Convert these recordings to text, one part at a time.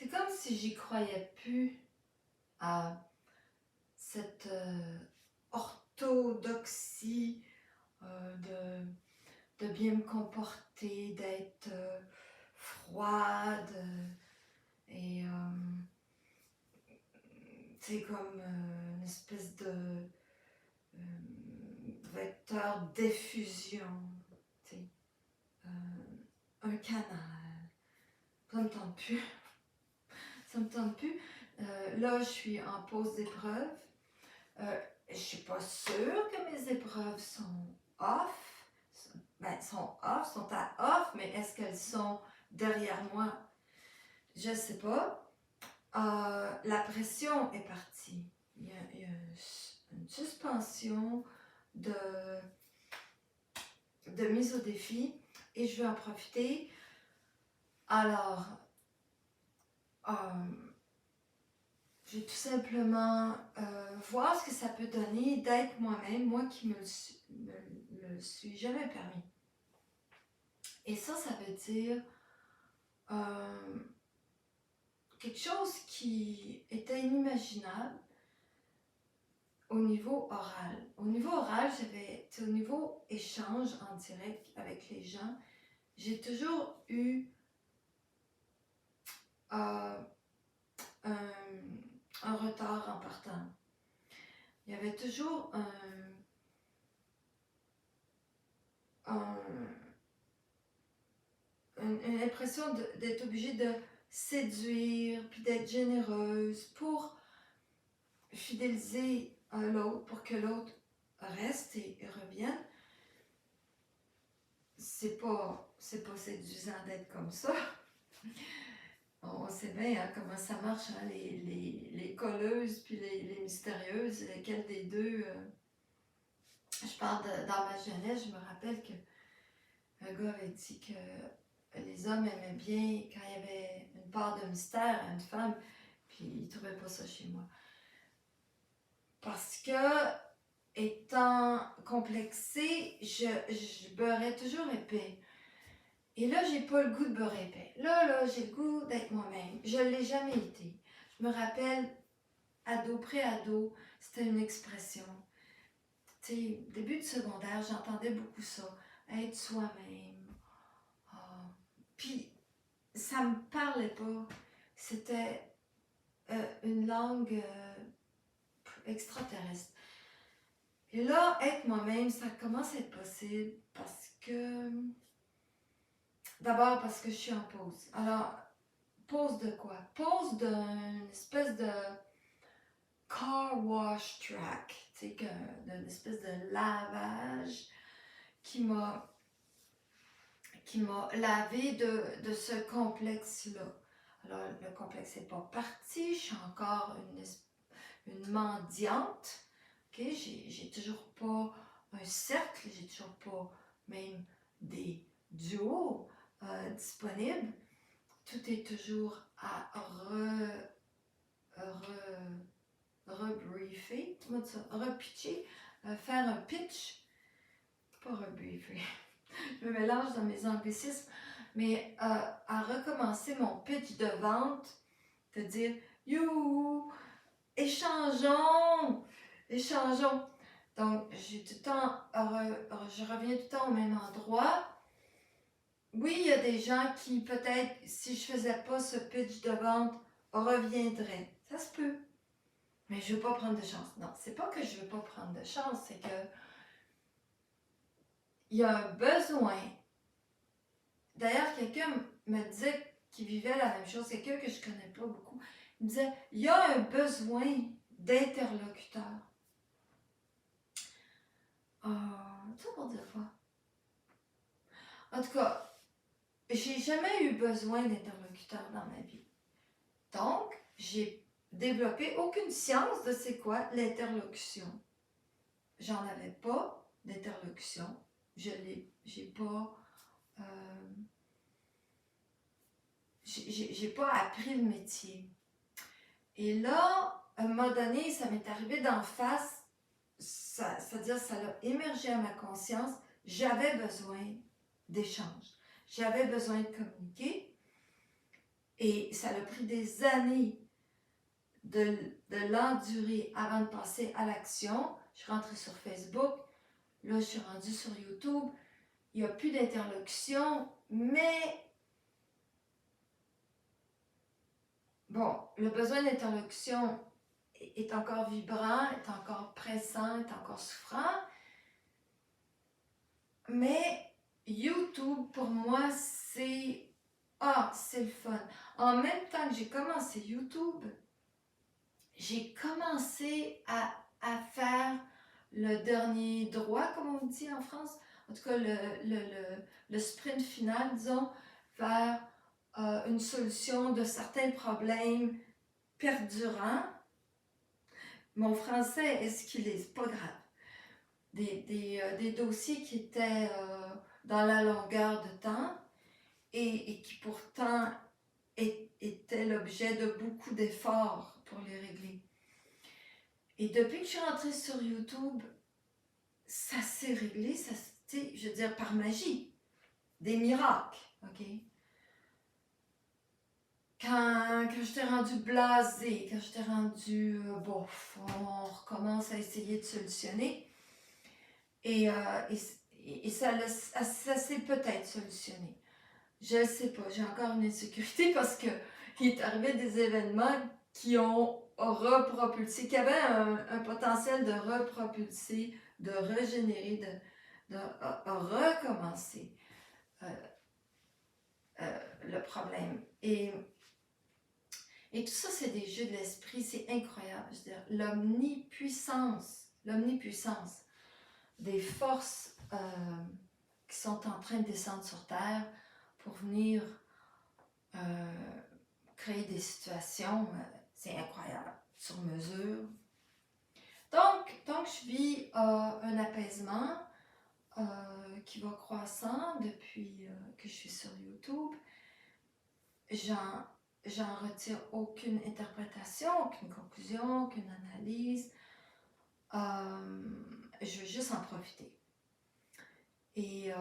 c'est comme si j'y croyais plus à cette orthodoxie de bien me comporter, d'être froide et c'est comme une espèce de vecteur d'effusion, un canal. Ça me tente plus. Ça me tente plus. Là, je suis en pause d'épreuve. Je suis pas sûre que mes épreuves sont off. Ben, sont off, sont à off, mais est-ce qu'elles sont derrière moi? Je sais pas. La pression est partie. Il y a une suspension de mise au défi et je vais en profiter. Alors, je vais tout simplement voir ce que ça peut donner d'être moi-même, moi qui me le suis jamais permis. Et ça veut dire quelque chose qui était inimaginable au niveau oral. Au niveau oral, au niveau échange en direct avec les gens, j'ai toujours eu un retard en partant. Il y avait toujours une impression d'être obligée de séduire, puis d'être généreuse pour fidéliser l'autre, pour que l'autre reste et revienne. C'est pas séduisant d'être comme ça. On sait bien comment ça marche, hein, les colleuses puis les mystérieuses, lesquelles des deux. Je parle dans ma jeunesse, je me rappelle qu'un gars avait dit que les hommes aimaient bien quand il y avait une part de mystère à une femme, puis il ne trouvait pas ça chez moi. Parce que, étant complexée, je beurrais toujours épais. Et là, j'ai pas le goût de beurrer épais. Là, j'ai le goût d'être moi-même. Je l'ai jamais été. Je me rappelle, ado, pré-ado, c'était une expression. Tu sais, début de secondaire, j'entendais beaucoup ça. Être soi-même. Puis, ça me parlait pas. C'était une langue extraterrestre. Et là, être moi-même, ça commence à être possible parce que... D'abord parce que je suis en pause. Alors, pause de quoi? Pause d'une espèce de car wash track, tu sais, d'une espèce de lavage qui m'a lavé de ce complexe-là. Alors, le complexe n'est pas parti, je suis encore une mendiante. Okay? J'ai toujours pas un cercle, j'ai toujours pas même des duos disponibles. Tout est toujours à rebriefer, comment dire ça, repitcher, faire un pitch, pas rebriefer, je me mélange dans mes anglicismes, mais à recommencer mon pitch de vente, de dire youhou, échangeons. Donc, j'ai tout le temps, je reviens tout le temps au même endroit. Oui, il y a des gens qui, peut-être, si je faisais pas ce pitch de vente, reviendraient. Ça se peut. Mais je veux pas prendre de chance. Non, c'est pas que je veux pas prendre de chance, c'est que il y a un besoin. D'ailleurs, quelqu'un me disait qu'il vivait la même chose, quelqu'un que je connais pas beaucoup. Il me disait, il y a un besoin d'interlocuteur. Ça pour dire quoi? En tout cas, j'ai jamais eu besoin d'interlocuteur dans ma vie. Donc, j'ai développé aucune science de c'est quoi l'interlocution. J'en avais pas d'interlocution. J'ai pas appris le métier. Et là, à un moment donné, ça m'est arrivé d'en face, c'est-à-dire ça a émergé à ma conscience, j'avais besoin d'échange. J'avais besoin de communiquer. Et ça a pris des années de l'endurer avant de passer à l'action. Je suis rentrée sur Facebook, là je suis rendue sur YouTube, il n'y a plus d'interlocution, mais bon, le besoin d'interlocution est encore vibrant, est encore pressant, est encore souffrant, mais YouTube pour moi c'est le fun. En même temps que j'ai commencé YouTube, j'ai commencé à faire le dernier droit, comme on dit en France, en tout cas le sprint final, disons, vers une solution de certains problèmes perdurants. Mon français, est-ce qu'il est? C'est pas grave. Des dossiers qui étaient dans la longueur de temps et qui pourtant étaient l'objet de beaucoup d'efforts pour les régler. Et depuis que je suis rentrée sur YouTube, ça s'est réglé, je veux dire, par magie. Des miracles, ok? Quand j'étais rendue blasée, quand j'étais rendue, bof, on recommence à essayer de solutionner. Et ça s'est peut-être solutionné. Je ne sais pas, j'ai encore une insécurité parce que il est arrivé des événements qui ont repropulsé, qui avaient un potentiel de repropulser, de régénérer, de recommencer le problème. Et tout ça, c'est des jeux de l'esprit, c'est incroyable. Je veux dire, l'omnipuissance des forces qui sont en train de descendre sur Terre pour venir créer des situations, c'est incroyable, sur mesure. Donc je vis un apaisement qui va croissant depuis que je suis sur YouTube. J'en retire aucune interprétation, aucune conclusion, aucune analyse. Je veux juste en profiter. Et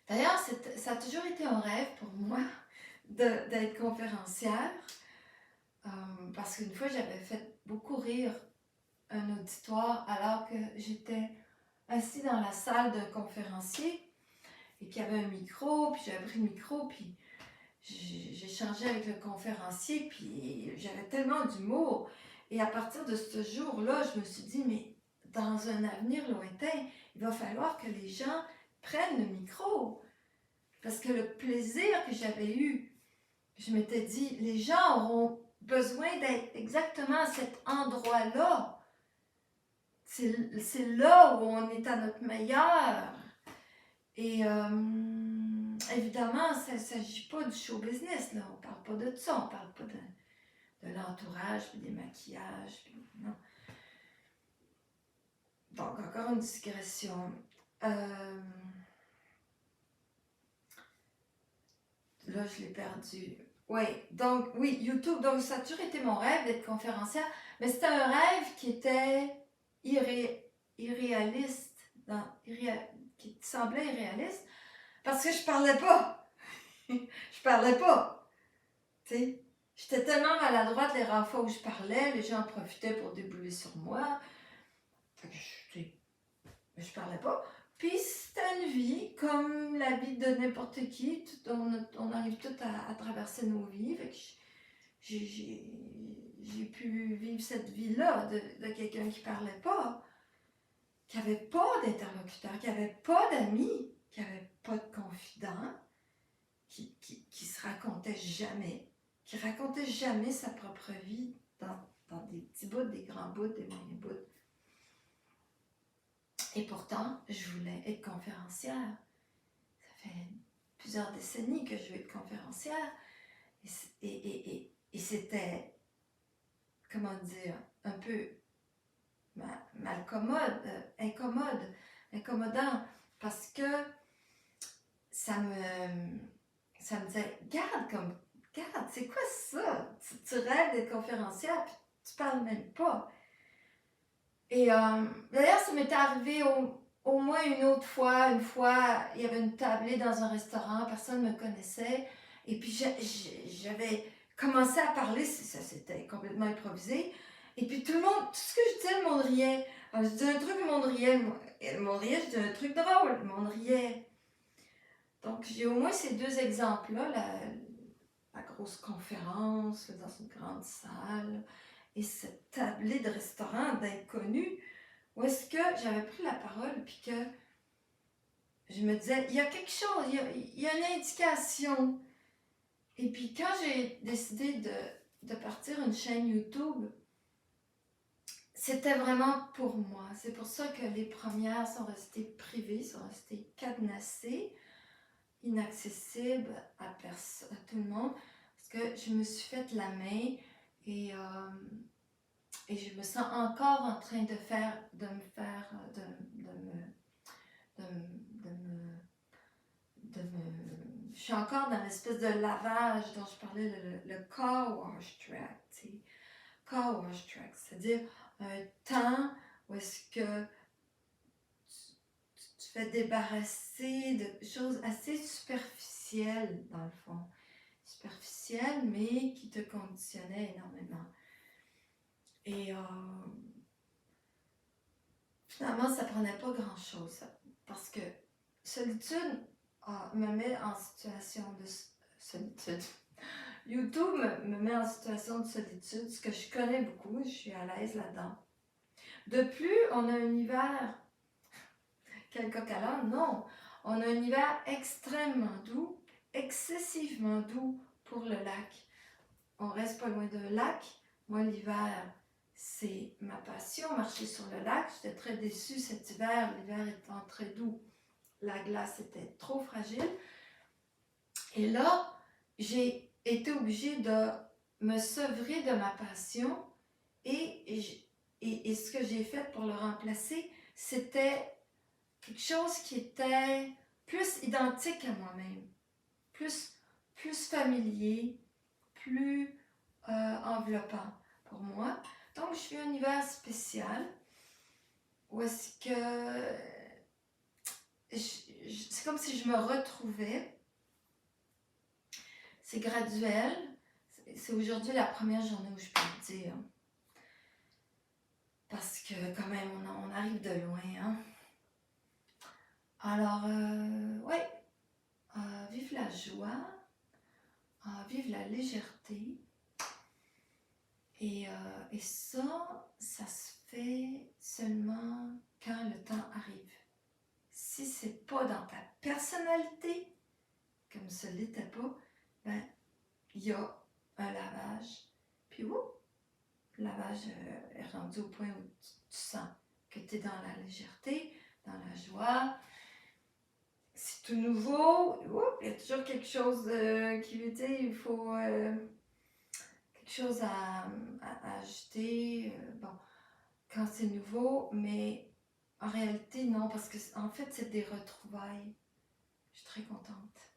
d'ailleurs, ça a toujours été un rêve pour moi d'être conférencière. Parce qu'une fois, j'avais fait beaucoup rire un auditoire alors que j'étais assise dans la salle d'un conférencier et qu'il y avait un micro, puis j'avais pris le micro, puis j'échangeais avec le conférencier, puis j'avais tellement d'humour. Et à partir de ce jour-là, je me suis dit, mais dans un avenir lointain, il va falloir que les gens prennent le micro. Parce que le plaisir que j'avais eu, je m'étais dit, les gens auront besoin d'être exactement à cet endroit-là. C'est là où on est à notre meilleur. Et évidemment, ça ne s'agit pas du show business, là. On ne parle pas de ça, on ne parle pas de l'entourage, puis des maquillages, puis non. Donc, encore une digression. Là, je l'ai perdu. Oui, YouTube, donc ça a toujours été mon rêve d'être conférencière, mais c'était un rêve qui était irréaliste, qui semblait irréaliste, parce que je parlais pas. Je parlais pas. Tu sais, j'étais tellement maladroite les rares fois où je parlais, les gens en profitaient pour débouler sur moi. Fait que je parlais pas. Puis c'était une vie comme la vie de n'importe qui. On arrive tous à traverser nos vies. Fait que j'ai pu vivre cette vie-là de quelqu'un qui parlait pas, qui avait pas d'interlocuteur, qui avait pas d'amis, qui avait pas de confident, qui se racontait jamais, qui racontait jamais sa propre vie dans des petits bouts, des grands bouts, des moyens bouts. Et pourtant, je voulais être conférencière. Ça fait plusieurs décennies que je veux être conférencière. Et c'était, comment dire, un peu incommodant. Parce que ça me disait, regarde, c'est quoi ça? Tu rêves d'être conférencière, puis tu parles même pas. Et d'ailleurs, ça m'était arrivé au moins une autre fois. Une fois, il y avait une tablée dans un restaurant, personne ne me connaissait. Et puis j'avais commencé à parler, ça c'était complètement improvisé. Et puis tout ce que je disais, le monde riait. Alors je disais un truc, le monde riait. Le monde riait, je disais un truc drôle, le monde riait. Donc j'ai au moins ces deux exemples-là, la grosse conférence là, dans une grande salle et cette tablée de restaurant d'inconnus où est-ce que j'avais pris la parole puis que je me disais, il y a quelque chose, il y a une indication. Et puis quand j'ai décidé de partir une chaîne YouTube, c'était vraiment pour moi. C'est pour ça que les premières sont restées privées, sont restées cadenassées, inaccessibles à tout le monde. Parce que je me suis fait la main et je me sens encore en train de me faire, de me, je suis encore dans l'espèce de lavage dont je parlais, le car wash track, tu sais. Car wash track, c'est-à-dire un temps où est-ce que tu te fais débarrasser de choses assez superficielles, dans le fond. Superficielles, mais qui te conditionnaient énormément. Et finalement, ça prenait pas grand-chose. Parce que solitude me met en situation de solitude. YouTube me met en situation de solitude, ce que je connais beaucoup, je suis à l'aise là-dedans. De plus, on a un hiver, quel coq à l'âne, non, on a un hiver extrêmement doux, excessivement doux pour le lac. On reste pas loin d'un lac. Moi, l'hiver, c'est ma passion, marcher sur le lac. J'étais très déçue cet hiver, l'hiver étant très doux. La glace était trop fragile. Et là, j'ai été obligée de me sevrer de ma passion et ce que j'ai fait pour le remplacer, c'était quelque chose qui était plus identique à moi-même, plus familier, plus enveloppant pour moi. Donc, je vis un univers spécial où est-ce que c'est comme si je me retrouvais. C'est graduel. C'est aujourd'hui la première journée où je peux le dire. Parce que quand même, on arrive de loin. Hein? Alors, ouais, vive la joie, vive la légèreté. Et ça se fait seulement quand le temps arrive. Si c'est pas dans ta personnalité, comme ce l'était pas, ben, il y a un lavage. Puis, le lavage est rendu au point où tu sens que tu es dans la légèreté, dans la joie. C'est tout nouveau. Il y a toujours quelque chose qui veut dire, il faut quelque chose à ajouter. Bon, quand c'est nouveau, mais en réalité, non, parce que en fait, c'est des retrouvailles. Je suis très contente.